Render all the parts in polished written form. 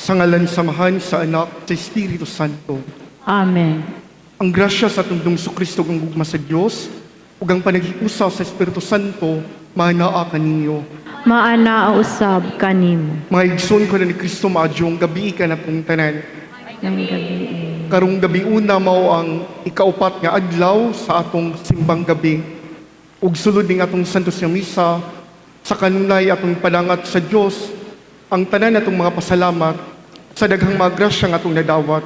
Sa ngalan samahan sa Anak, sa Espiritu Santo. Amen. Ang grasya sa atong Kristo ang gugma sa Dios ug ang panaghiusa sa Espiritu Santo manaa kaninyo. Maana usab kanimo. Mga igsoon ko na ni Kristo maadyong gabi ka na pong tanan. Ng gabi. Karong gabi una mao ang ikaupat nga adlaw sa atong simbang gabi. Ug sulod ning atong santos nga misa sa kanunay atong padangat sa Dios ang tanan natong mga pasalamat sa daghang mga grasya nga atong nadawat.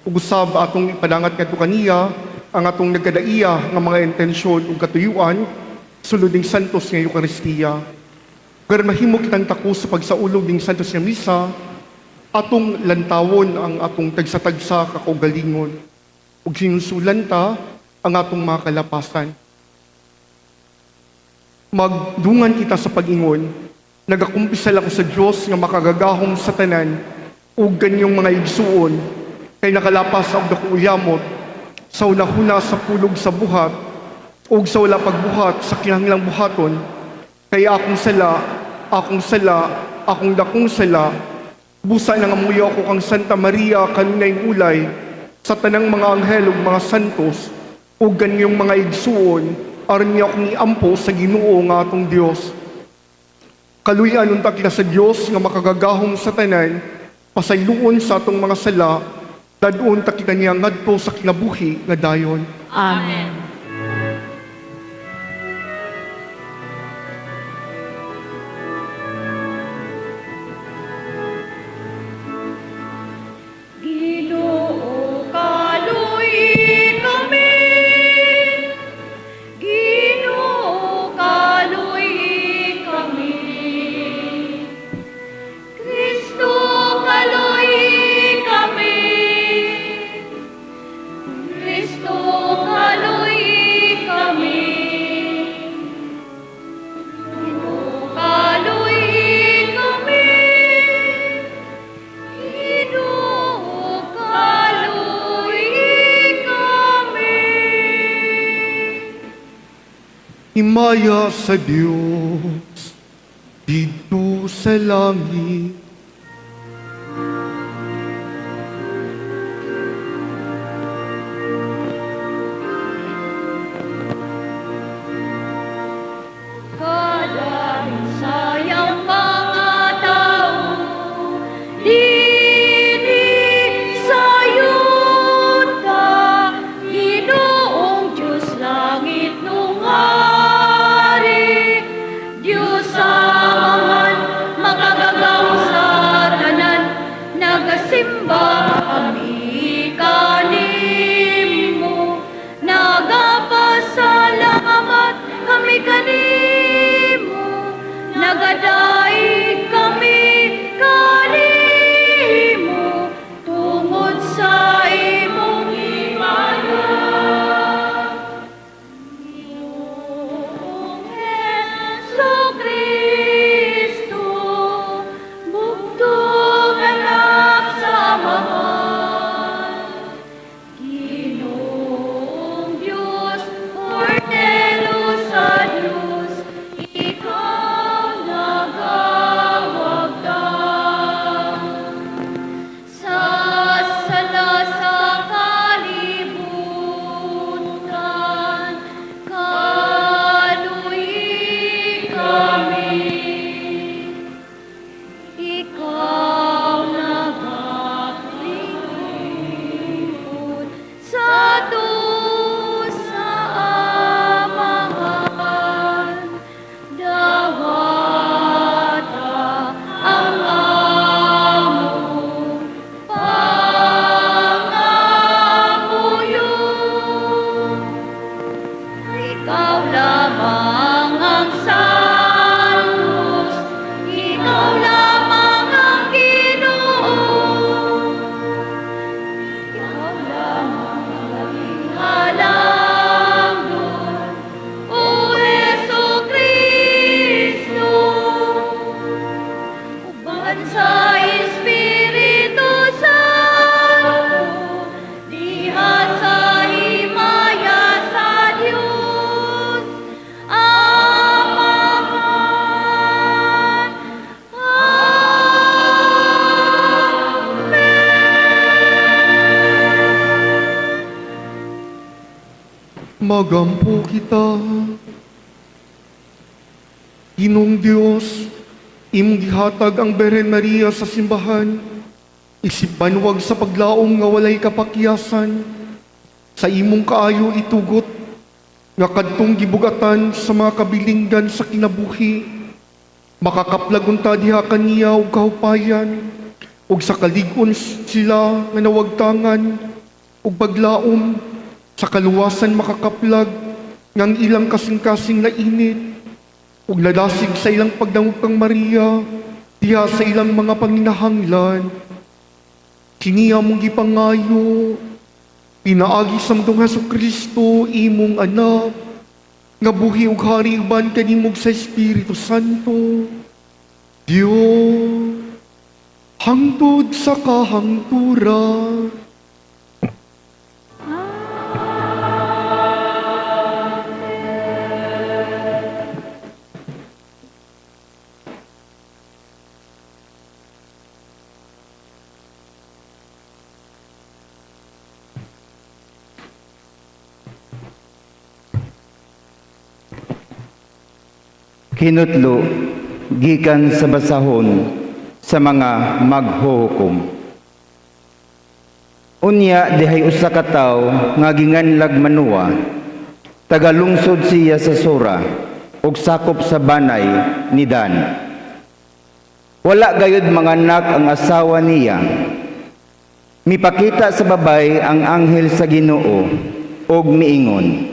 Ug usab atong ipadangat ngadto kaniya ang atong nagkadaiya nga mga intensyon ug katuyuan sulod ning santos nga Eucharistia. Karon mahimo kitang tako sa pagsaulog ning santos nga misa, atong lantawon ang atong tagsa-tagsa ka kaugalingon ug sinusulan ta ang atong mga kalapasan. Magdungan kita sa pag-ingon, nagakumpisal ako sa Dios nga makagagahom sa tanan ug ganyong mga igsuon kay nakalapas og dako uyamot sa unahuna sa pulog sa buhat ug sa wala pagbuhat sa kinahanglang buhaton kay akong sala akong dakong sala busa na nga muyo ako kang Santa Maria kanunay ulay sa tanang mga anghel ug mga santos ug ganyong mga igsuon aron niya akong iampo sa Ginoo nga atong Dios. Kaluyan unta kita sa Dios nga makagagahom sa tanan, pasayloon sa atong mga sala, dadon ta kita niya ngadto sa kinabuhi nga dayon. Amen. Cristo, kaloy sumaya sa Dios dito sa langit. Sayang mga tao, dini sayuta, Ginoong Diyos langit nung hari, Diyos aman makagagaw sa tanan, nagasimba kami kanimo, nagapasalamat kami kanimo, nagadaig kami kanimo, tungod sa imong himaya. Iyong Jesucristo, bugtong anak sa mahal, Ginoong Diyos, Cordero sa Diyos, ikaw nagawagdan. Sa sala sa kalibutan, kaluhi kami. Ikaw nagaglingkod sa dusa amahan, dawata ang among pangamuyo. Ikaw lamang ang Santos, ikaw lamang ang Ginoo, ikaw lamang ang aming halangdon, O Jesucristo. Uban sa Espiritu Santo, diha sa himaya sa Diyos Amahan. Magampo kita. Ginong Dios, imong gihatag ang Beren Maria sa simbahan. Isip banwag sa paglaom nga walay kapakyasan. Sa imong kaayo itugot, nga kadtong gibugatan sa mga kabilinggan sa kinabuhi. Makakaplag unta diha kaniya og kahupayan, ug sa kalig-on sila nga nawagtangan, ug paglaom sa kaluwasan makakaplag ngang ilang kasing-kasing na init, ug ladasig sa ilang pagdangog kang Maria diha sa ilang mga panginahanglan. Kiniya mong gipangayo, pinaagi sa mdong Jesucristo imong anak, nga buhi ug hari uban kanimog sa Espiritu Santo, Dios, hangtod sa kahangturan. Hinutlo gikan sa basahon sa mga maghuhukom. Unya dihay usa ka tawo nga ginganlag manuwa, tagalungsod siya sa Sura ug sakop sa banay ni Dan. Wala gayud manganak ang asawa niya. Mipakita sa babay ang anghel sa Ginoo ug miingon,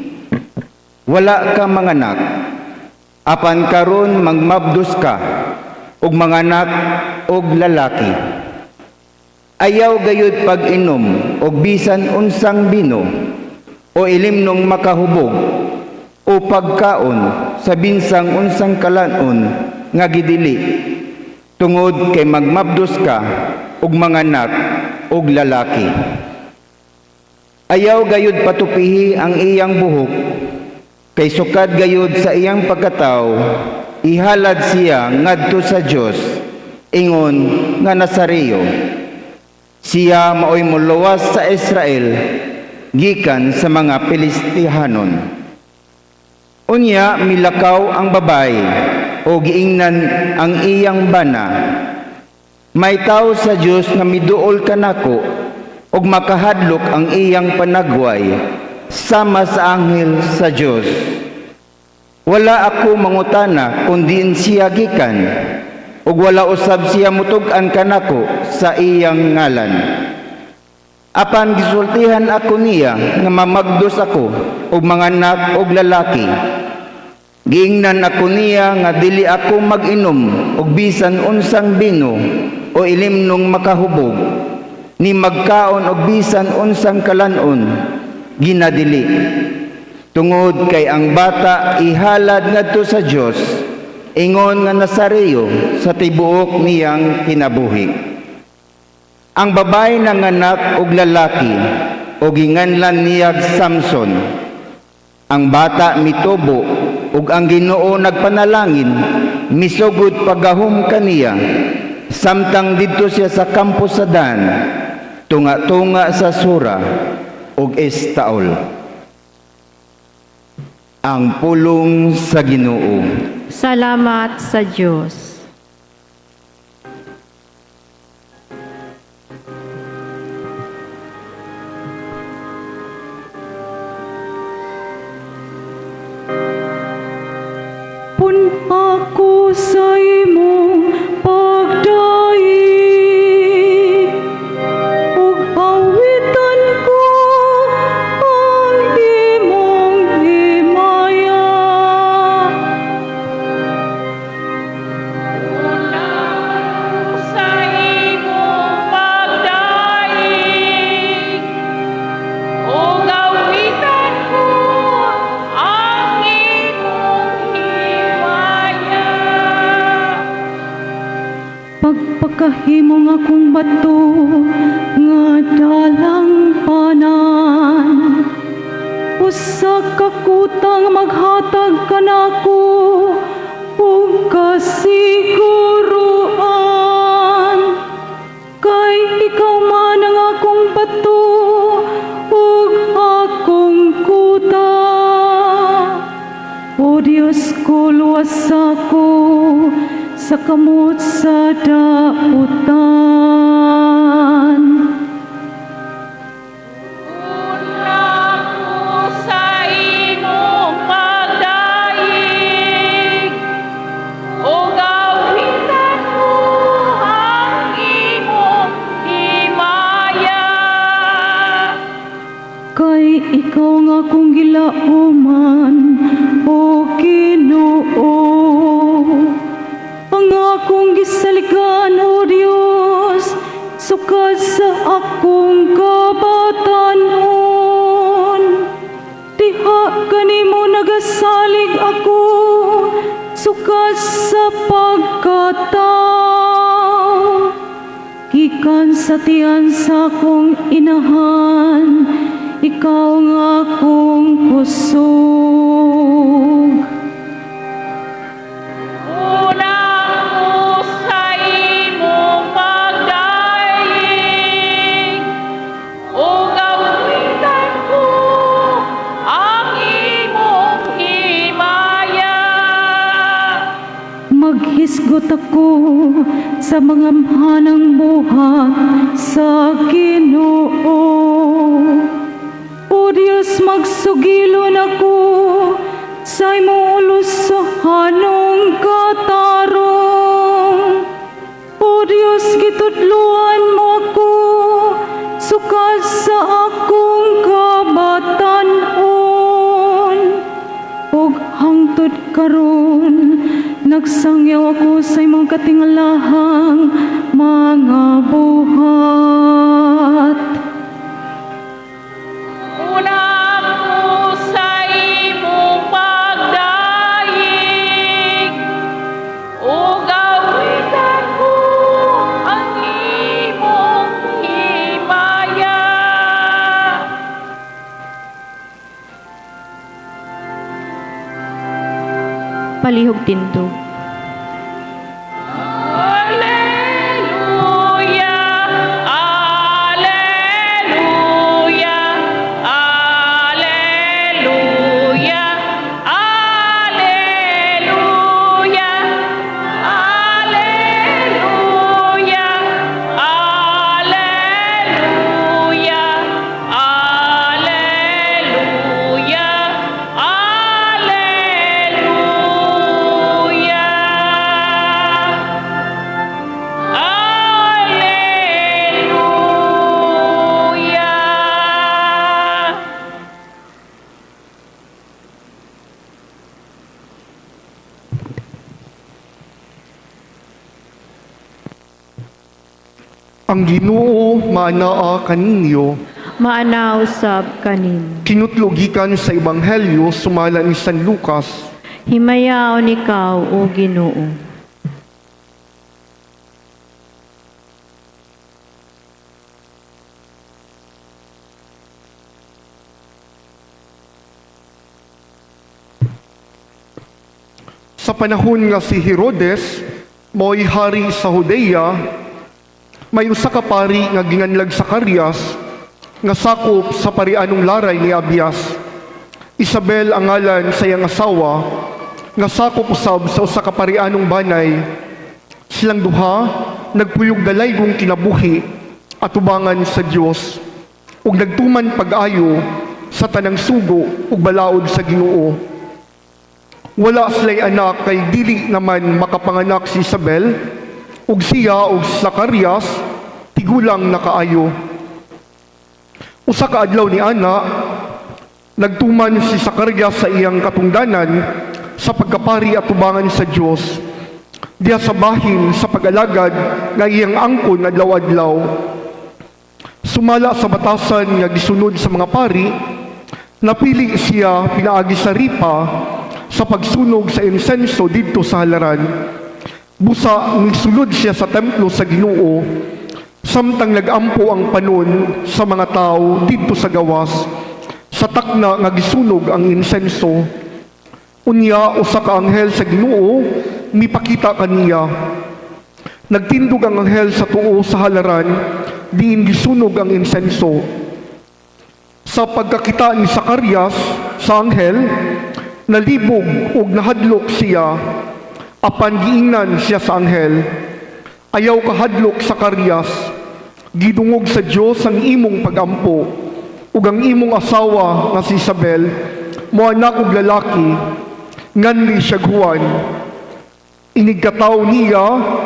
wala ka manganak, apan karon magmabdos ka ug manganak og lalaki. Ayaw gayud pag-inom og bisan unsang bino o ilimnong makahubog o pagkaon sa binsang unsang kalanon nga gidili, tungod kay magmabdos ka og manganak og lalaki. Ayaw gayud patupihi ang iyang buhok Kay sukad gayud sa iyang pagkatao, ihalad siya ngadto sa Dios, ingon nga Nazareo. Siya maoy moluwas sa Israel, gikan sa mga Pilistihanon. Unya milakaw ang babae, o giingnan ang iyang bana. May tao sa Dios nga miduol kanako, og makahadlok ang iyang panagway, sama sa anghel sa Dios. Wala ako mangutana kundi siya gikan, ug wala usab siya mutug-an kanako sa iyang ngalan. Apan gisultihan ako niya nga mamagdos ako og mga anak og lalaki. Giingnan ako niya nga dili ako mag-inom og bisan unsang bino o ilimnong makahubog, ni magkaon og bisan unsang kalanon, ginadili. Tungod kay ang bata ihalad ngadto sa Dios, ingon nga Nazareo sa tibuok niyang kinabuhi. Ang babae nanganak og lalaki, o ginganlan niyag Samson. Ang bata mitubo, ug ang Ginoo nagpanalangin, misugod pagahom kaniya, samtang didto siya sa kampo sa Dan, tunga-tunga sa Sura, ug Estaol. Ang pulong sa Ginoo. Salamat sa Diyos. Pun ako sa imong pagdaig, ug awitan ko ang imong himaya. Sa imong pagdaig, o gawitan ko ang imong himaya. Pagpakahimong akong bato nga dalang panan, usa ka kutang maghatag kanako ug kasiguruan. Kay ikaw man ang akong bato ug akong kuta. O Diyos ko, luwas ako sa kamot sa dautan. Ako sa imong pagdaig, o gawitan ko ang imong himaya. Kay ikaw nga akong gilauman, o Ginoo. Ang akong gisaligan, o Dios, sukad sa akong kabatanon. Diha kanimo nagasalig ako, sukad sa pagkatao. Gikan sa tiyan sa akong inahan, ikaw nga akong kusog. Una ko sa imong pagdaig, o gawitan ko ang imong himaya. Maghisgot ako sa mga mahanang buhat sa Ginoo. O Diyos, magsugilon ako sa imong ulusohanong katarong. O Diyos, gitudluan mo ako sukad sa akong kabatanon. Og hangtod karon, nagsangyaw ako sa imong katingalahang mga buhat. Una ko sa imong pagdaig, o gawitan ko ang imong himaya. malihog tindog. Alleluia, alleluia, alleluia, alleluia, alleluia, alleluia, alleluia, Alleluia. Ang Ginoo manaa kaninyo, Maanaw sab kanin. kinutlogikan sa Ebanghelyo sumala ni San Lucas. Himayaon ikaw, O Ginoo. Sa panahon nga si Herodes mo'y hari sa Judea, may usa ka pari nga ginganlag Zacarias nga sakop sa parianong laray ni Abias. Isabel ang ngalan sa iyang asawa nga sakop usab sa usa ka parianong banay. Silang duha nagpuyog dalaygong kinabuhi at tubangan sa Dios ug nagtuman pag-ayo sa tanang sugo ug balaod sa Ginoo. Wala sila'y anak kay dili naman makapanganak si Isabel, ug siya ug Zacarias tigulang nakaayo. Usa ka adlaw ni ana, nagtuman si Zacarias sa iyang katungdanan sa pagkapari at tubangan sa Dios. Diya sa bahin sa pag-alagad nga iyang angkon adlaw-adlaw. Sumala sa batasan nga gisunod sa mga pari, napili siya pinaagi sa ripa sa pagsunog sa insenso didto sa halaran. Busa misulod siya sa templo sa Ginoo, samtang nagampo ang panon sa mga tao didto sa gawas, sa takna nga gisunog ang insenso. Unya usa ka anghel sa Ginoo mipakita kaniya. Nagtindog ang anghel sa tuo sa halaran, diin gisunog ang insenso. Sa pagkakita ni Zacarias sa anghel, nalibog ug nahadlok siya, apan giingnan siya sa anghel. Ayaw kahadlok sa Zacarias, gidungog sa Dios ang imong pagampo, ug ang imong asawa nga si Isabel moanak og lalaki, nganli siya Juan. Inigkataw niya,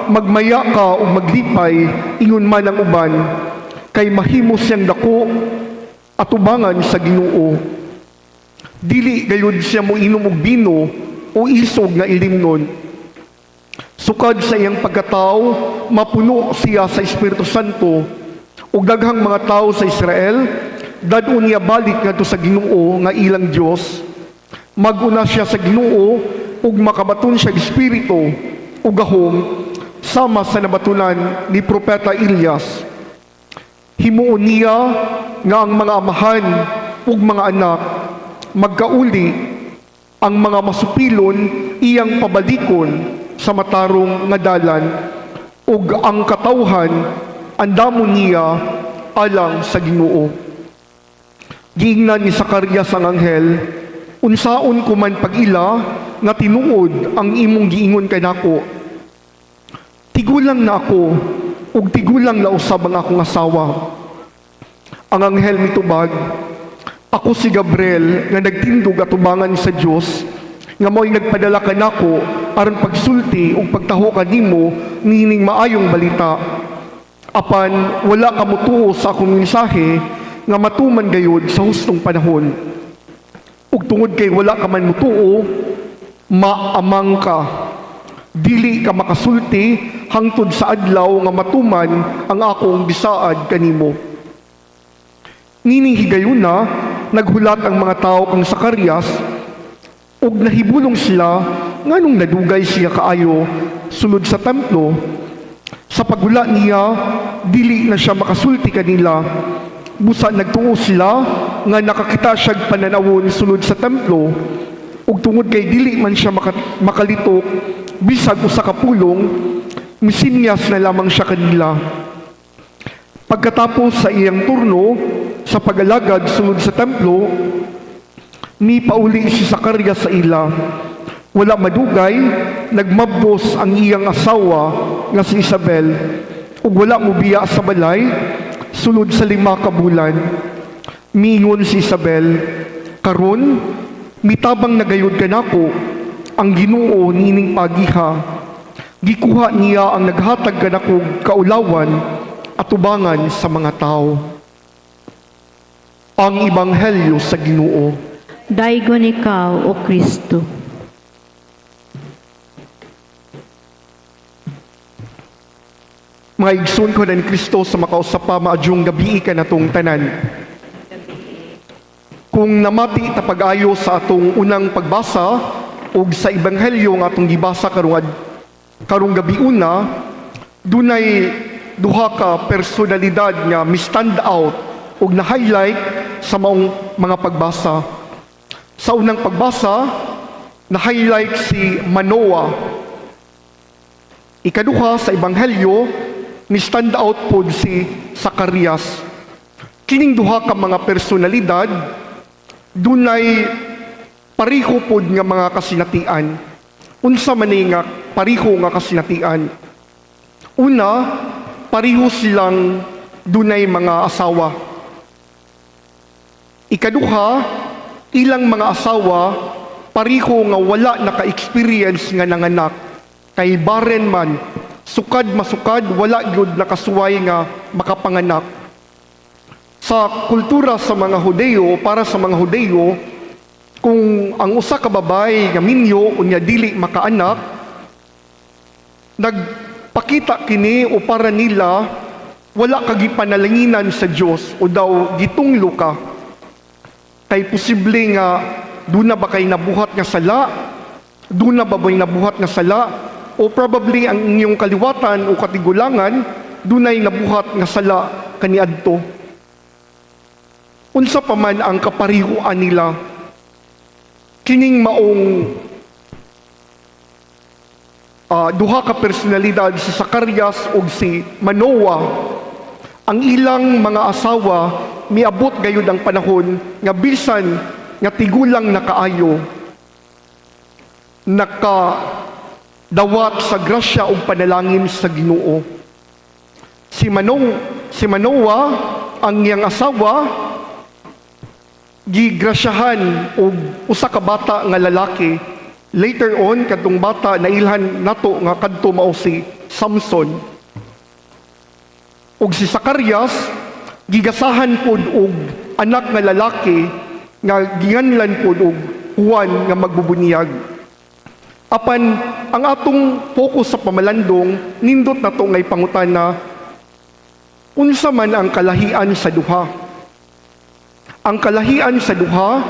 magmaya ka ug maglipay, ingon man ang uban, kay mahimo siyang dako at tubangan sa Ginoo. Dili gayud siya mo inom og bino o isog nga ilimnon. Sukad sa iyang pagkatao, mapuno siya sa Espiritu Santo, ug daghang mga tao sa Israel dadun niya balik ngadto sa Ginoo nga ilang Dios. Maguna siya sa Ginoo ug makabaton siya og espiritu ug gahom sama sa nabatunan ni propeta Elias. Himuon niya nga ang mga amahan ug mga anak magkauli, ang mga masupilon iyang pabalikon sa matarong nga dalan, ug ang katawhan andamon niya alang sa Ginoo. Giingnan ni Zacarias ang anghel, unsaon ko man pag-ila nga tinuod ang imong giingon kanako. Tigulang na ako ug tigulang na usab ang akong asawa. Ang anghel mitubag, ako si Gabriel nga nagtindog at tubangan sa Dios, nga mo'y nagpadala kanako aron pagsulti ug pagtaho kanimo nining maayong balita. Apan wala ka motuo sa akong mensahe nga matuman gayud sa hustong panahon. Ug tungod kay wala ka man motuo, maamang ka. Dili ka makasulti hangtod sa adlaw nga matuman ang akong bisaad kanimo. Nining higayuna, naghulat ang mga tao kang Zacarias ug nahibulong sila nganong nadugay siya kaayo sulod sa templo. Sa paghula niya, dili na siya makasulti kanila. Busa nagtuo sila nga nakakita siya pananawon sulod sa templo. ug tungod kay dili man siya makalitok bisag usa ka pulong, misinyas na lamang siya kanila. Pagkatapos sa iyang turno sa pag-alagad sulod sa templo, mipauli si Zacarias sa ila. Wala madugay, nagmabdos ang iyang asawa nga si Isabel, ug wala mobiya sa balay sulod sa 5 ka bulan. Miingon si Isabel, karon mitabang nagayod kanako ang Ginoo nining pagiha. Gikuha niya ang naghatag kanako kaulawan at tubangan sa mga tao. Ang Ebanghelyo sa Ginoo. Daigon ikaw, O Kristo. Mga igsoon ko na ni Kristo sa makausap pa maadyong gabi ka na tong tanan. Kung namati ta pag-ayo sa atong unang pagbasa ug sa Ebanghelyo nga atong gibasa karong gabi una, dunay duha ka personalidad nga mi-stand out ug na-highlight sa maong mga pagbasa. Sa unang pagbasa, na-highlight si Manoah. Ikaduha sa Ebanghelyo, ni-stand out po si Zacarias. Kining duha ka mga personalidad, dunay pariho po nga mga kasinatian. Unsa man nga pariho nga kasinatian? Una, pariho silang dunay mga asawa. Ikaduha, ilang mga asawa, pariho nga wala naka-experience nga nanganak. Kay barren man, sukad masukad, wala gyud nakasuway nga makapanganak. Sa kultura sa mga Hudeo, para sa mga Hudeo, kung ang usa ka babae nga minyo unya dili makaanak, nagpakita kini o para nila wala kagipanalanginan sa Dios o daw gitunglo ka. Kay posible nga doon na ba kay nabuhat nga sala, doon na ba ba'y nabuhat nga sala, o probably ang inyong kaliwatan o katigulangan, doon ay nabuhat nga sala kaniadto. Unsa pa man ang kaparihuan nila, kining maong duha ka personalidad si Zacarias ug si Manoah, ang ilang mga asawa miabot gayud ang panahon nga bisan nga tigulang nakaayo dawat sa grasya ug panalangin sa Ginoo. Si Manoah, ang iyang asawa, gigrasyahan og usa ka bata nga lalaki. Later on, kadtong bata nailhan nato nga kadto mao si Samson. Og si Zacarias, gigasahan pod og anak nga lalaki nga ginganlan pod og Juan nga magbubunyag. Apan ang atong focus sa pamalandong nindot nato ngay pangutana, unsa man ang kalahian sa duha? Ang kalahian sa duha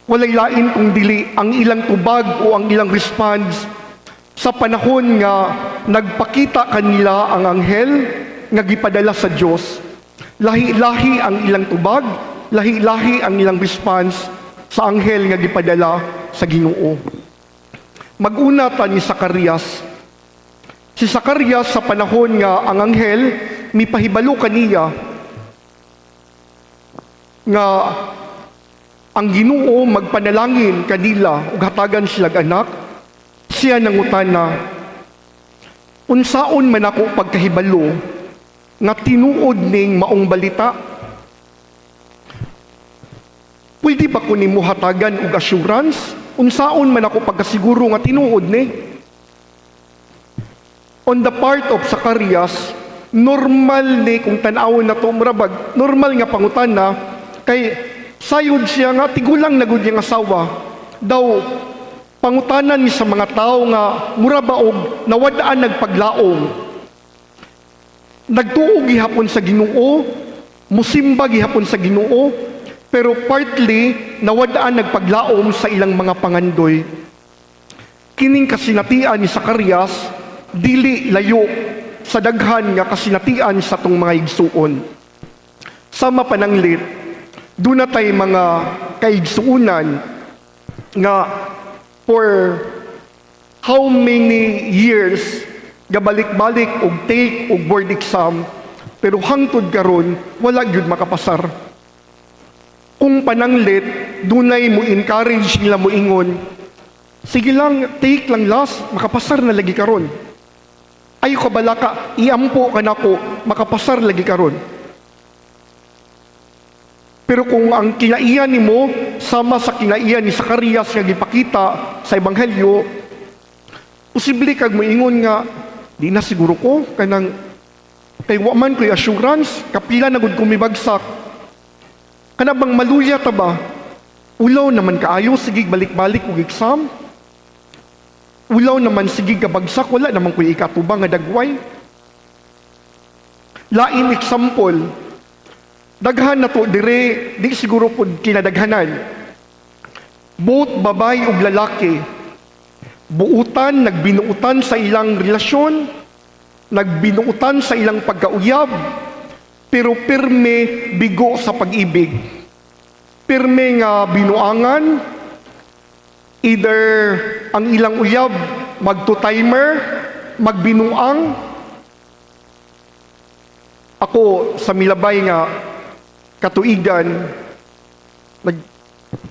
walay lain kung dili ang ilang tubag o ang ilang response sa panahon nga nagpakita kanila ang anghel nga gipadala sa Dios. Lahi-lahi ang ilang tubag, lahi-lahi ang ilang response sa anghel nga gipadala sa Ginoo. Mag-una ta ni Zacarias. Si Zacarias sa panahon nga ang anghel mipahibalo kaniya nga ang Ginoo magpanalangin kanila ug hatagan sila anak, siya nangutana, unsaon man ako pagkahibalo nga tinuod ning maong balita? Pwede ba ko nimo hatagan og assurance? Unsaon man ako pagkasiguro nga tinuod ni? On the part of Zacarias, normal ni kung tan-awon na to murabag, normal nga pangutana kay sayod siya nga tigulang na gud yang asawa. Daw pangutanan ni sa mga tao nga murabaog nawadaan nagpaglaom. Nagtuo gihapon sa Ginoo, musimba gihapon sa Ginoo, pero partly nawadaan nagpaglaom sa ilang mga pangandoy. Kining kasinatian ni Zacarias dili layo sa daghan nga kasinatian sa tong mga igsuon. Sama pananglit, dunay mga kaigsuunan nga for how many years gabalik-balik og take og board exam pero hangtod karon wala gyud makapasar. Kung pananglit dunay mo encourage nila mo ingon, sige lang, take lang last, makapasar na lagi karon. Ay ko balaka, iampo ka nako, makapasar lagi karon. Pero kung ang kinaiyan nimo sama sa kinaiyan ni Zacarias nga gipakita sa ebanghelyo, posible kag moingon nga di na siguro ko kanang kay wa man ko'y assurance, kapila na gud ko mibagsak. Kana bang maluya ta ba? Ulaw naman kaayo sige balik-balik og exam. Ulaw naman sige kabagsak, wala naman ko'y ikatubang nga dagway. Lain example, daghan na to dire, di siguro pud kinadaghanan. Both babay ug lalaki, buutan, nagbinuutan sa ilang relasyon, nagbinuutan sa ilang pagkauyab, pero pirme bigo sa pag-ibig. Pirme nga binuangan, either ang ilang uyab magto-timer, magbinuang. Ako sa milabay nga katuigan,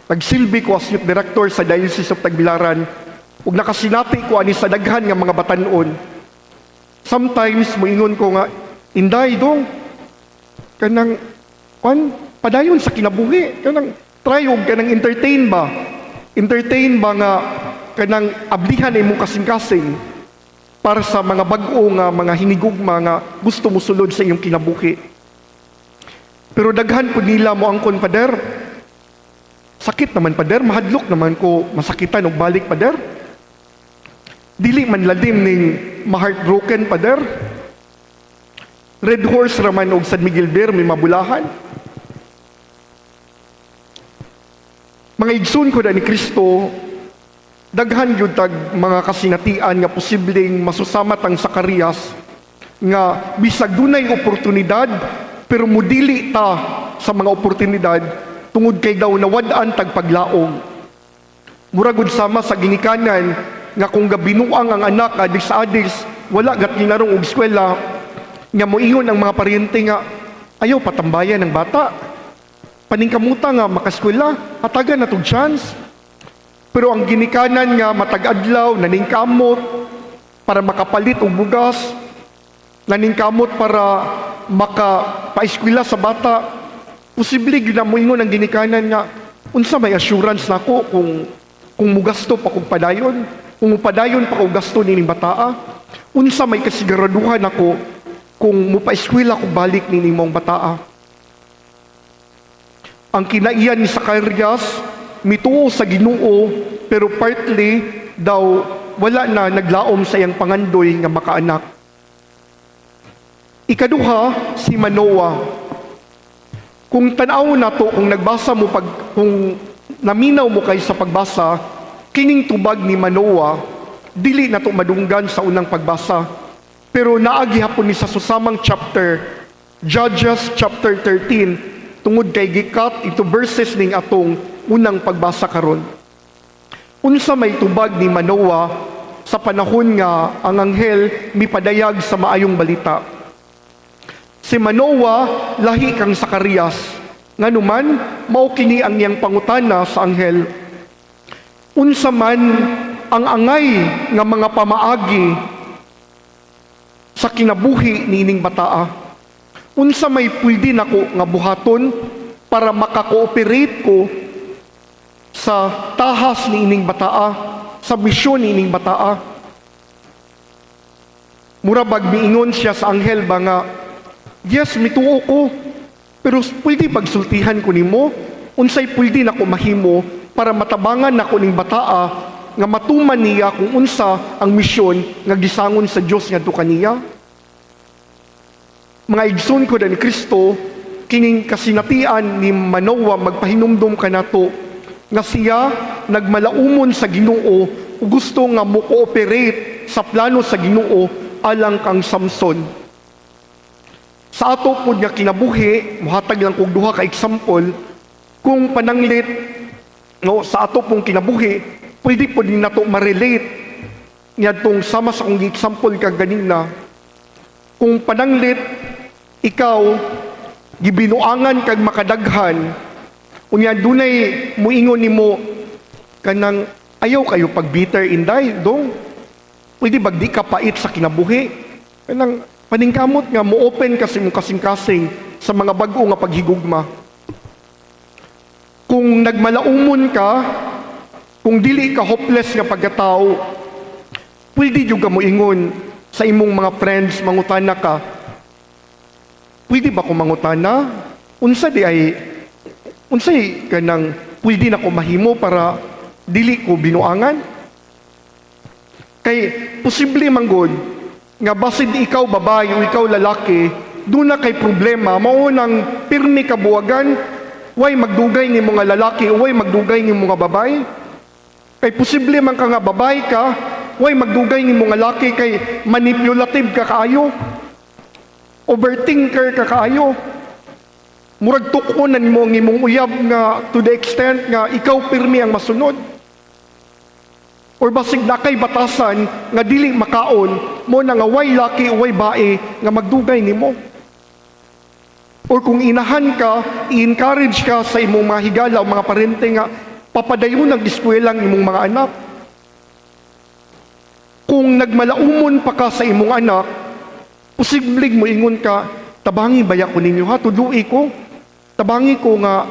nagsilbi ko as youth director sa Diocese of Tagbilaran, ug nakasinati ko ani sa daghan nga mga batanon. Sometimes moingon ko nga, inday dong, kanang padayon sa kinabuhi, kanang try og kanang entertain ba nga kanang ablihan imong kasing-kasing para sa mga bag-o nga mga hinigugma nga gusto mo sulod sa iyong kinabuhi. Pero daghan po nila mo angkon, pader, sakit naman pader, mahadlok naman ko masakitan og balik pader. Dili man lalim ning ma-heartbroken pader. Red Horse raman og San Miguel Beer may mabulahan. Mga igsoon ko na ni Kristo, daghan yun tag mga kasinatian nga posibleng masusamat ang Zacarias nga bisag dunay oportunidad pero mudili ta sa mga oportunidad tungod kay daw nawad-an tag paglaog. Mura gud sama sa ginikanan nga kung gabinuang ang anak adis sa adis, wala gat ginarong og eskwela, nga moingon ang mga paryente nga ayaw patambayan ng bata. Paningkamuta nga makaskwela, hatagan na tong chance. Pero ang ginikanan nga matag-adlaw, naningkamot para makapalit og bugas, naningkamot para makapaeskwela sa bata, posible gyud na moingon ang ginikanan nga unsa may assurance nako kung mugasto pa kog padayon, kung padayon pa kog gasto nining bataa, unsa may kasiguraduhan ako kung mupaeskwela ko balik nining mong bataa. Ang kinaiyan ni Zacarias mituo sa Ginoo pero partly daw wala na naglaom sa iyang pangandoy nga makaanak. Ikaduha, si Manoah. Kung tanaw na to, kung nagbasa mo kung naminaw mo kay sa pagbasa, kining tubag ni Manoah, dili na to madunggan sa unang pagbasa. Pero naagi hapon ni sa susamang chapter, Judges chapter 13, tungod kay gikat ito verses ning atong unang pagbasa karon. Unsa may tubag ni Manoah sa panahon nga ang anghel mipadayag sa maayong balita. Si Manoah lahi kang Zacarias, nganuman mao kini ang iyang pangutana sa anghel. Unsa man ang angay nga mga pamaagi sa kinabuhi nining bataa? Unsa may pwede nako nga buhaton para maka-cooperate ko sa tahas ni ining bataa, sa misyon ni ining bataa? Mura bagmiingon siya sa anghel ba nga, yes, mituo ko, pero pwede pagsultihan ko nimo, unsay pwede nako mahimo para matabangan nako ning bataa nga matuman niya kung unsa ang misyon nga gisangon sa Dios ngadto kaniya. Mga igsoon ko ni Kristo, kining kasinatian ni Manoah magpahinumdom kanato nga siya nagmalaumon sa Ginoo ug gusto nga mo-cooperate sa plano sa Ginoo alang kang Samson. Sa ato po nga kinabuhi, muhatag lang kog duha ka example, kung pananglit no, sa ato pong kinabuhi, pwede po din nato ma-relate niya tong sama sa kong example ka ganina. Kung pananglit, ikaw, gibinuangan kag makadaghan, unya dunay muingon nimo kanang ayaw kayo pag bitter inday, dong. Pwede ba di ka pait sa kinabuhi? Kanang paningkamot nga mo open kasi mo kasing-kasing sa mga bag-o nga paghigugma. Kung nagmalaumon ka, kung dili ka hopeless nga pagkatao, pwede juga mo ingon sa imong mga friends, mangutana ka, pwede ba ko mangutana? Unsay kanang pwede na ko mahimo para dili ko binuangan? Kay posible manggod nga basid ikaw babae o ikaw lalaki, doon na kay problema, mao nang pirmi kabuwagan, way magdugay ni mga lalaki o way magdugay ni mga babae. Kay posible man ka nga babae ka, way magdugay ni mga lalaki kay manipulative ka kaayo. Overthinker ka kaayo. Murag tukunan mo ang imong uyab nga to the extent nga ikaw pirmi ang masunod. Or basig na kay batasan nga dili makaon mo na nga way laki o way bae nga magdugay nimo. Or kung inahan ka, i-encourage ka sa imong mga higala o mga parente nga papadayon ng eskwela ang imong mga anak. Kung nagmalaumon pa ka sa imong anak, posibleng mo ingon ka, tabangi baya ko ninyo ha, tudui ko. Tabangi ko nga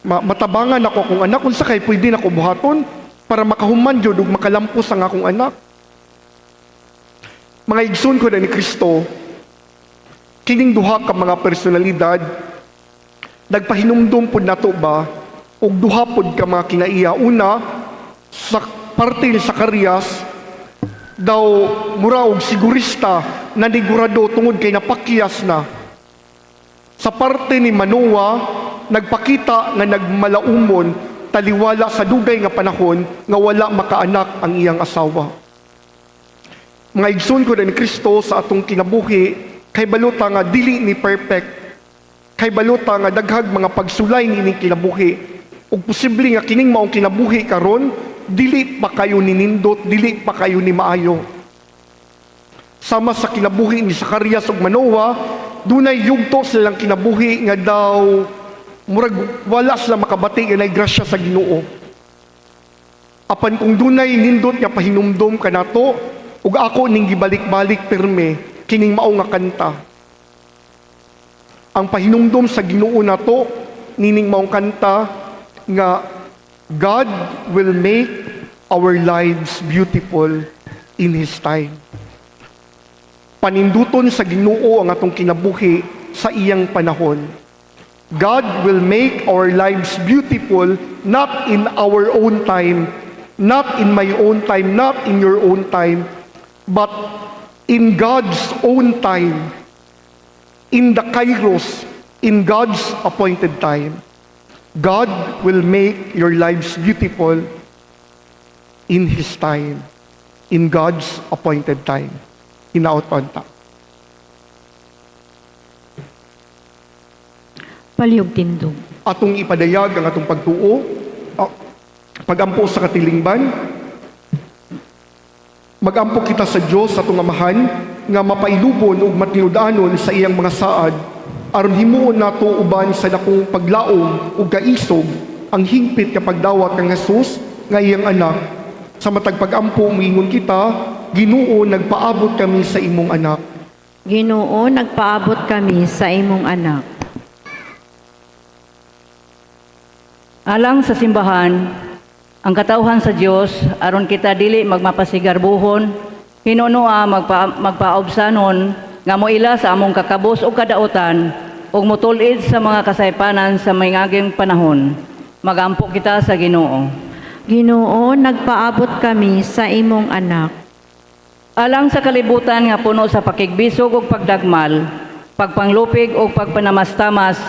matabangan ako akong anak, kung sakay pwede na ko buhaton para makahuman jud ug makalampos ang akong anak. Mga igsoon ko na ni Kristo, kining duha ka mga personalidad, nagpahinumdum pud nato ba og duha pud ka mga kinaiya. Una, sa parte ni Zacarias, daw mura og sigurista na nigurado tungod kay napakyas na. Sa parte ni Manoa, nagpakita nga nagmalaumon taliwala sa dugay nga panahon nga wala makaanak ang iyang asawa. Mga igsoon ko na ni Kristo sa atong kinabuhi, kay baluta nga dili ni perfect, kay baluta nga daghag mga pagsulay ni kinabuhi, ug posible nga kining maong kinabuhi karon dili pa kayo ninindot, dili pa kayo ni maayo. Sama sa kinabuhi ni Zacarias ug Manoa, dunay yugto silang kinabuhi nga daw murag wala sila makabati nga grasya sa Ginoo. Apan kung dunay nindot nga pahinumdom kanato ug ako ning gibalik-balik pirme kining mao nga kanta. Ang pahinumdom sa Ginoo nato nining maong kanta nga God will make our lives beautiful in His time. Paninduton sa Ginoo ang atong kinabuhi sa iyang panahon. God will make our lives beautiful not in our own time, not in my own time, not in your own time, but in God's own time, in the Kairos, in God's appointed time. God will make your lives beautiful in His time, in God's appointed time. Hinaot onta. Palihog tindog. Atong ipadayag ang atong pagtuo, pagampo sa katilingban, magampo kita sa Dios sa atong amahan, nga mapailubon ug matinud-anon sa iyang mga saad, aron himuon nato uban sa dakong paglaom ug kaisog ang hingpit nga pagdawat kang Jesus nga iyang anak. Sa matag pagampo moingon kita, Ginoo, nagpaabot kami sa imong anak. Ginoo, nagpaabot kami sa imong anak. Alang sa simbahan, ang katawhan sa Dios aron kita dili magmapasigarbuhon, hinunua magpaobsanon nga moila sa among kakabus o kadautan ug motulid sa mga kasaypanan sa mayngaging panahon. Magampo kita sa Ginoo. Ginoo, nagpaabot kami sa imong anak. Alang sa kalibutan nga puno sa pakigbisog ug pagdagmal, pagpanglupig ug pagpanamastamas,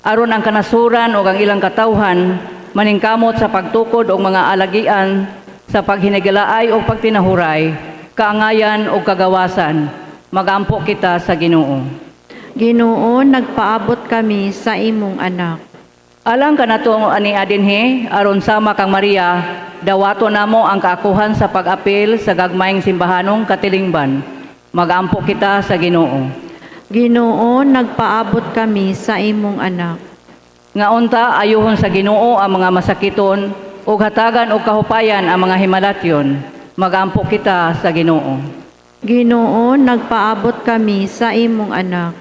aron ang kanasuran ug ang ilang katawhan maningkamot sa pagtukod og mga alagian sa paghinigalaay ug pagtinahuray, kaangayan ug kagawasan. Magampo kita sa Ginoo. Ginoo, nagpaabot kami sa imong anak. Alang kanato ani adinhi aron sama kang Maria, dawato namo ang kaakuhan sa pag-apil sa gagmayng simbahanong katilingban. Magampo kita sa Ginoo. Ginoo, nagpaabot kami sa imong anak. Nga unta ayuhon sa Ginoo ang mga masakiton ug hatagan og kahupayan ang mga himalatyon. Magampo kita sa Ginoo. Ginoo, nagpaabot kami sa imong anak.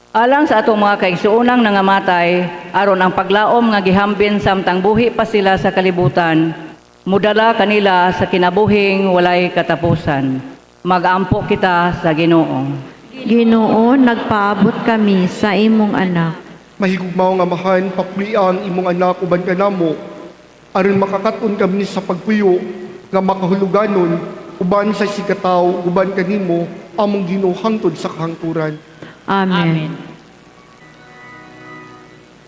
Alang sa atong mga kaigsuunang nangamatay, aron ang paglaom nga gihambin samtang buhi pa sila sa kalibutan, mudala kanila sa kinabuhing walay katapusan. Magampo kita sa Ginoo. Ginoo, nagpaabot kami sa imong anak. Mahigugmaw nga amahan, papulian imong anak uban ka namo, aron makakaton kami sa pagpuyo nga makahuluganon uban sa sikataw uban kanimo among Ginoo hangtod sa kahangturan. Amen.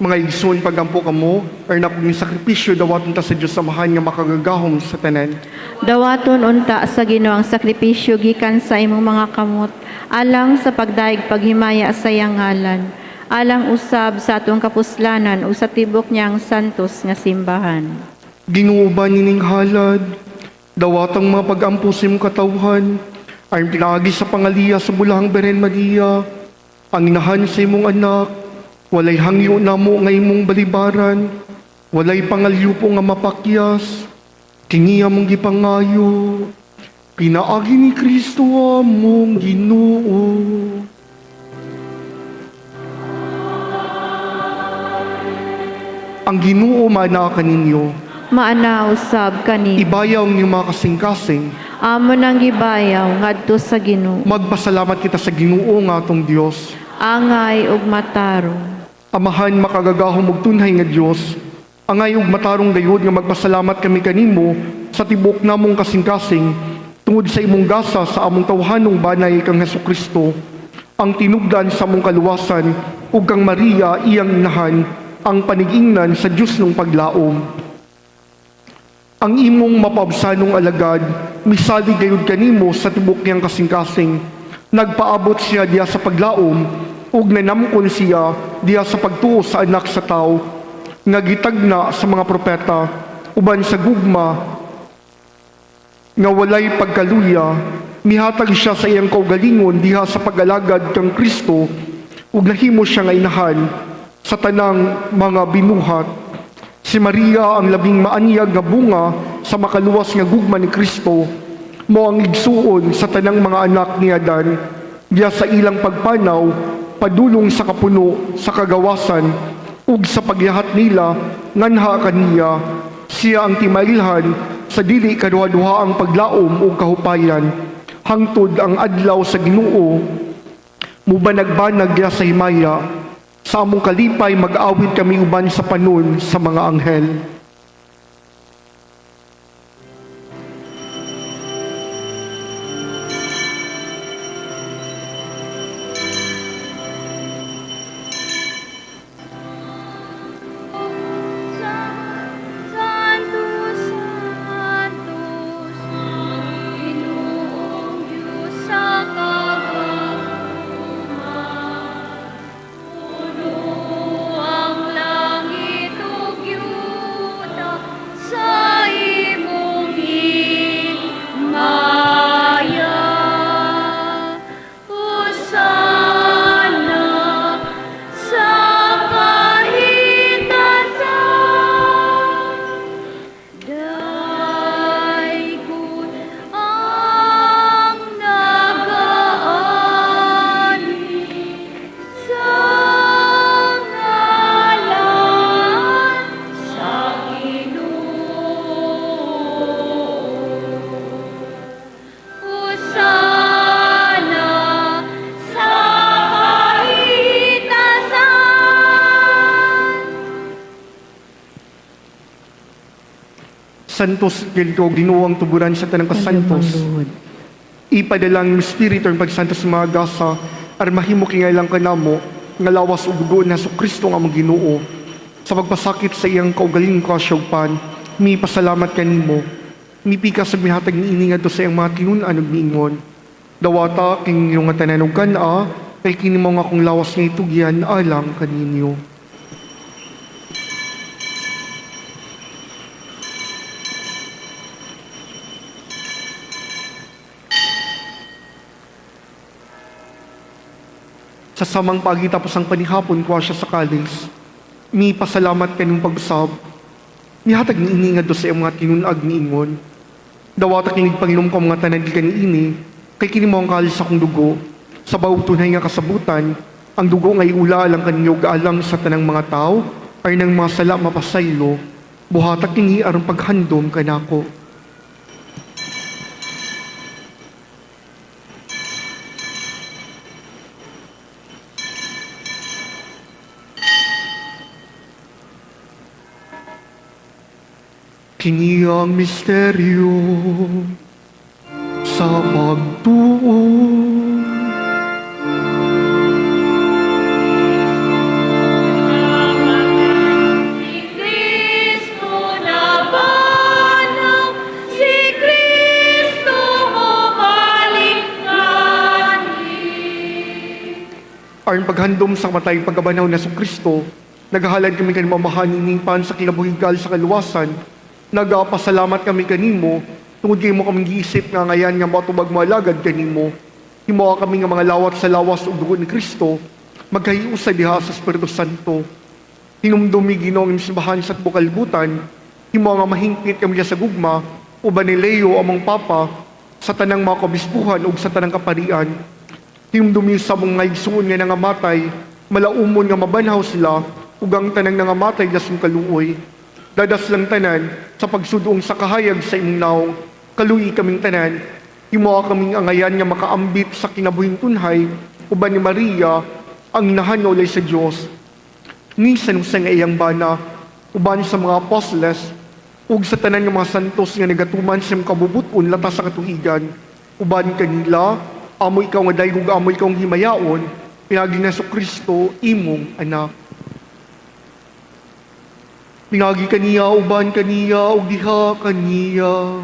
Mga igsoon, pagampo kamo, arna kong sakripisyo dawaton ta sa Diyos samahan nga makagagahom sa tanan. Dawaton unta sa Ginoo ang sakripisyo gikan sa imong mga kamot, alang sa pagdaig paghimaya sa iyang ngalan, alang usab sa atong kapuslanan o sa tibok niyang santos nga simbahan. Ginoo ba nining halad, dawatang mga pagampo sa imong katawhan, ayon pinagi sa pangaliya sa bulahang Beren Maria, ang inahan sa imong anak, walay hangyo namo nga imong balibaran, walay pangalyo po nga mapakyas, kingiya mong gipangayo, pinaagi ni Kristo among Ginoo. Ang Ginoo mana kaninyo, Maana usab kani, ibayaw ang iyong mga kasing-kasing, amo nang gibayaw ngadto sa Ginoo, magpasalamat kita sa Ginoo nga atong Dios. angay ug matarong. Amahan makagagahom og tunhay nga Dios, angay ug matarong gayud nga magpasalamat kami kanimo sa tibok namong kasing-kasing tungod sa imong gasa sa among tawhanong banay kang Hesukristo, ang tinubdan sa among kaluwasan ug kang Maria iyang inahan, ang panigingnan sa Dios nung paglaom. Ang imong mapabsanong alagad, misali gayud kanimo sa tibok niyang kasing-kasing. Nagpaabot siya diya sa paglaom, ug nanamkon siya diya sa pagtuo sa anak sa tao, nga gitagna sa mga propeta, uban sa gugma, nga walay pagkaluya, mihatag siya sa iyang kaugalingon diha sa pag-alagad kang Kristo, ug nahimo siya nga inahan sa tanang mga binuhat. Si Maria ang labing maanyag nga bunga sa makaluwas nga gugma ni Kristo, mo ang igsuon sa tanang mga anak ni Adan, diya sa ilang pagpanaw, padulong sa kapuno, sa kagawasan, ug sa pagyahat nila, nganha kaniya, siya ang timailhan sa dili kaduha-duha ang paglaom ug kahupayan, hangtod ang adlaw sa Ginoo, mubanag-banag diya sa himaya, sa among kalipay mag-awit kami uban sa panon sa mga anghel. Santos, Santos, Ginoong Diyos sa kagahuma. Puno ang langit ug yuta sa imong himaya. Hosana sa kahitasan. Daigod ang nagaani sa ngalan sa Ginoo. Hosana sa kahitasan. Santos Gilto, Ginoo ang tuburan sa tanang kasantos. Ipadalang yung Espiritu ang pagsantos sa mga gasa, ar mahimo kingailang kanamo, nga lawas ug dugo na Kristo nga among Ginoo. Sa pagpasakit sa iyang kaugaling kasyugpan, mi pasalamat kanimo. Mipika sa mihatag ni ini ngadto sa iyang mga tinunan ug niingon. Dawata king iyong nga tanan ug kana, kay kini mo nga akong lawas nga itugyan alang kaninyo. Sa samang pagitapos ang panihapon kuha siya sa kalis. Mi pasalamat kanong pagsab. Nihatag ni ini nga do sa iyong mga tinunag ni ingon. Dawata kinig Panginoon ko mga tanan di ini, kay kini mo ang kalis akong dugo. Sa bawang tunay nga kasabutan, ang dugo ngay ula alang kaninyo alang sa tanang mga tao, ay nang mga sala mapasaylo, buhatag kini aron paghandom kanako. Kini ang misteryo sa pagtuo. Si Kristo na banang, si Kristo bumalik lagi. Aron paghandom sa matay pagkabanaw na sa Kristo, naghahalad kami kanimo mahanininpan sa kinabuhigal sa kaluwasan, nagapasalamat kami kanimo, tungod kay mo kaming giisip nga ngayan nga matubag mo alagad kanimo. Himo kami nga mga lawat sa lawas ug dugo ni Kristo, magkahiusa diha sa Espiritu Santo. Hinumdumi Ginoong imsimbahan sa bukalbutan, himo nga mahingpit kami diha sa gugma, uban ni Leo among Papa, sa tanang mga kabispuhan ug sa tanang kaparian. Hinumdumi sa mga igsuon nga nangamatay, malaumon nga mabanhaw sila, ug ang tanang nangamatay dasong kaluoy. Dadas lang tanan sa pagsudong sa kahayag sa imong naong, kaluyi kaming tanan, himo kaming angayan nga makaambit sa kinabuhing tunhay, uban ni Maria, ang nahanolay sa Dios. Ni sa nga iyang bana, uban sa mga apostoles, ug sa tanan nga mga santos nga nagatuman sa imong kabubuton latas sa katuigan, uban kanila, amoy ikaw nga dayeg ug amoy ikaw nga himayaon, pinagi na sa Kristo imong anak. Pinagi kaniya, uban kaniya, ug diha kaniya.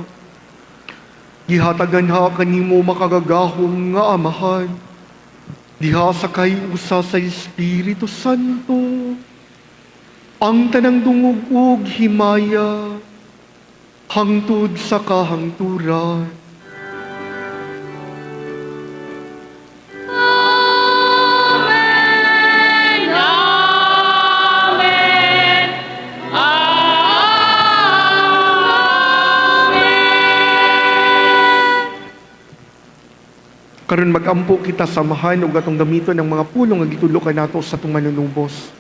Gihatagan ha kanimo makagagahom nga amahan. Diha sa kayusa sa Espiritu Santo. Ang tanang dungog ug himaya, hangtod sa kahangturan. Amen. Amen. Amen. Karon magampo kita samahan ug atong gamiton ng mga pulong nga gitulokan nato sa atong manunubos.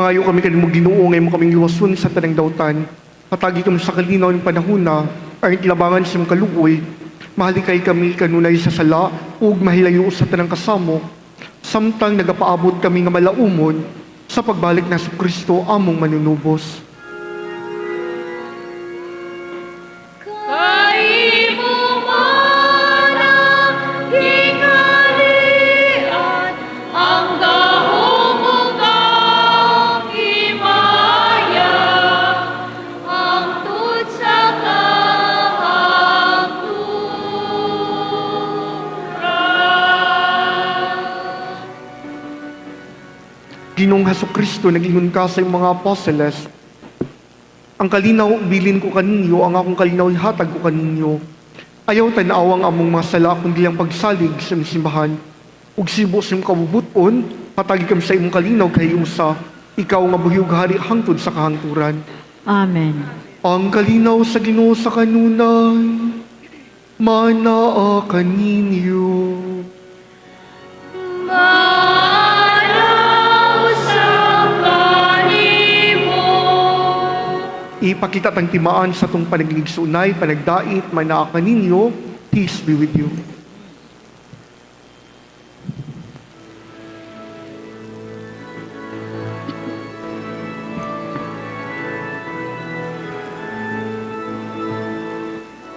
Mangayo kami kanimo Ginoo ngay mo kaming luwason sa tanang dawtan. Patagi kami sa kalinaw ng panahon na aron ilabangan sa imong kaluoy. Mahalikay kami kanunay sa sala ug mahilayo sa tanang kasamo. Samtang nagapaabot kami nga malaumon sa pagbalik na sa Kristo among manunubos. Kay mo man ang hinalian, ang gahom ug ang himaya, ang tud sa Ginoong Hesukristo, nag-ingon ka sa iyong mga apostoles, ang kalinaw bilin ko kaninyo, ang akong kalinaw ihatag ko kaninyo. Ayaw tanawang among mga sala, kundi ang pagsalig sa simbahan. Ug sibo sa iyong kabubuton, patagi kami sa imong kalinaw kay usa, ikaw nga buhiyog hari hangtod sa kahangturan. Amen. Ang kalinaw sa Ginoo sa kanunay, manaa kaninyo. Manaw sa kanimo. Ipakita tang timaan sa tong panagligsunay, panagdait, manaa kaninyo. Peace be with you.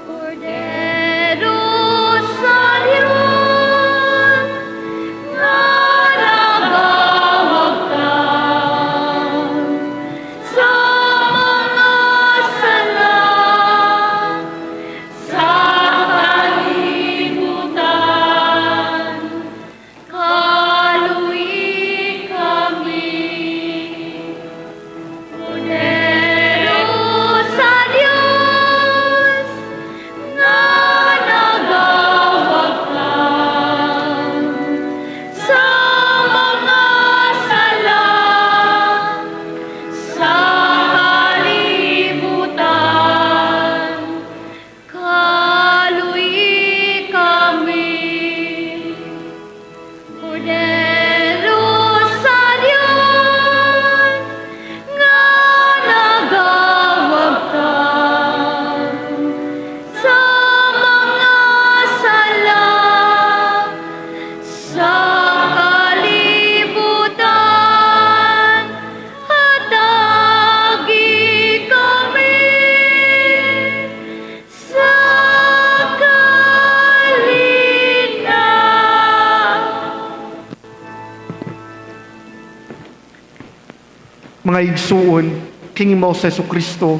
Cordero sa Diyos, nga nagawag ka sa mga sala, sa kalibutan, kaluwi kami. Cordero sa Diyos, nga nagawag ka sa mga sala, sa kalibutan, kaluwi kami. Cordero sa Diyos, nga nagawag ka sa mga sala, sa kalibutan, hatagi kami sa kalinaw. Mga igsuon, King mo sa Kristo,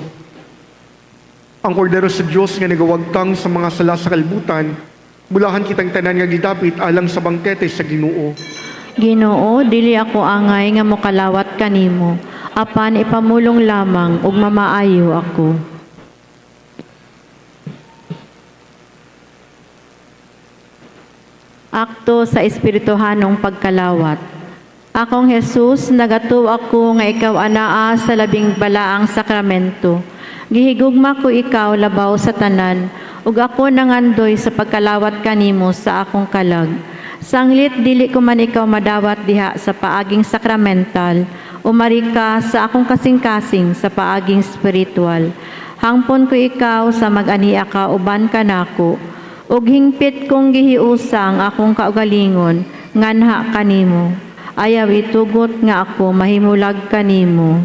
ang kordero sa Diyos nga nagawagtang sa mga sala sa kalibutan, bulahan kitang tanan nga gidapit alang sa bangkete sa Ginoo. Ginoo, dili ako angay nga mokalawat kanimo, apan ipamulong lamang ug mamaayo ako. Akto sa espirituhanong pagkalawat. Akong Jesus, nagatuo ako nga ikaw anaa sa labing balaang sakramento. Gihigugma ko ikaw labaw sa tanan, ug ako nangandoy sa pagkalawat kanimo sa akong kalag. Sanglit dili ko man ikaw madawat diha sa paaging sakramental, umari ka sa akong kasing-kasing sa paaging spiritual. Hangpon ko ikaw sa mag-ania ka uban ka nako, ug hingpit kong gihiusa ang akong kaugalingon, nganha kanimo. Ayaw itugot nga ako mahimulag kanimo.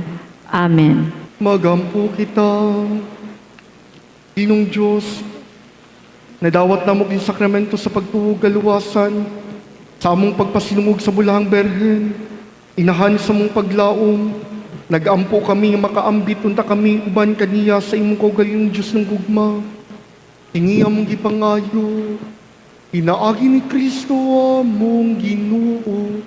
Amen. Magampo kita, Ginong Diyos, nadawat na mo king sakramento sa pagtuog kaluwasan, sa among pagpasinungog sa bulahang berhen, inahan sa mong paglaom, nagampo kami nga makaambit unta kami uban kaniya sa imong kaugalingong Diyos ng gugma. Hingi among gipangayo, inaagi ni Kristo among Ginoo.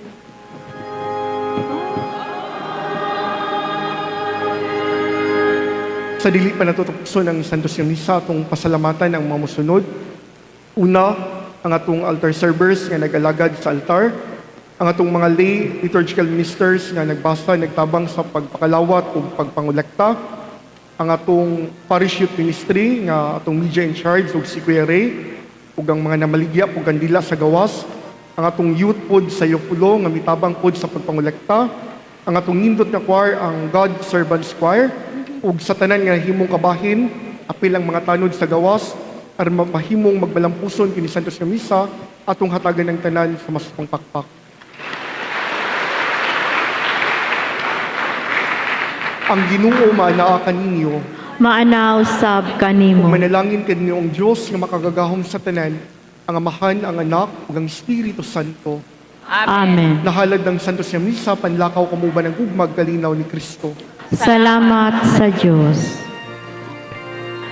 Sa dili pa natutupson ang Santos yung Misa, atong pasalamatan ang mga musunod. Una, ang atong altar servers nga nag-alagad sa altar. Ang atong mga lay liturgical ministers nga nagbasa, nagtabang sa pagpakalawat o pagpangulekta. Ang atong parish youth ministry nga atong media in charge ug si Kuya Ray, ug ang mga namaligya ug kandila sa gawas. Ang atong youth pod sa Yopulo nga mitabang pod sa pagpangulekta. Ang atong nindot nga choir ang God Servants Choir ug sa tanan nga himong kabahin apil ang mga tanod sa gawas aron mahimong magbalampuson kini Santos nga misa atong hatagan ng tanan sa masupang pakpak. Ang Ginoo maanaa kaninyo Maanaw sab kanimo. manalangin kid niyo ang Dios nga makagagahom sa tanan, ang Amahan, ang Anak, ug ang Espiritu Santo. Amen. Nahalad ng Santos nga misa, panlakaw kamuba ng ugmag kalinaw ni Kristo. Salamat sa Diyos.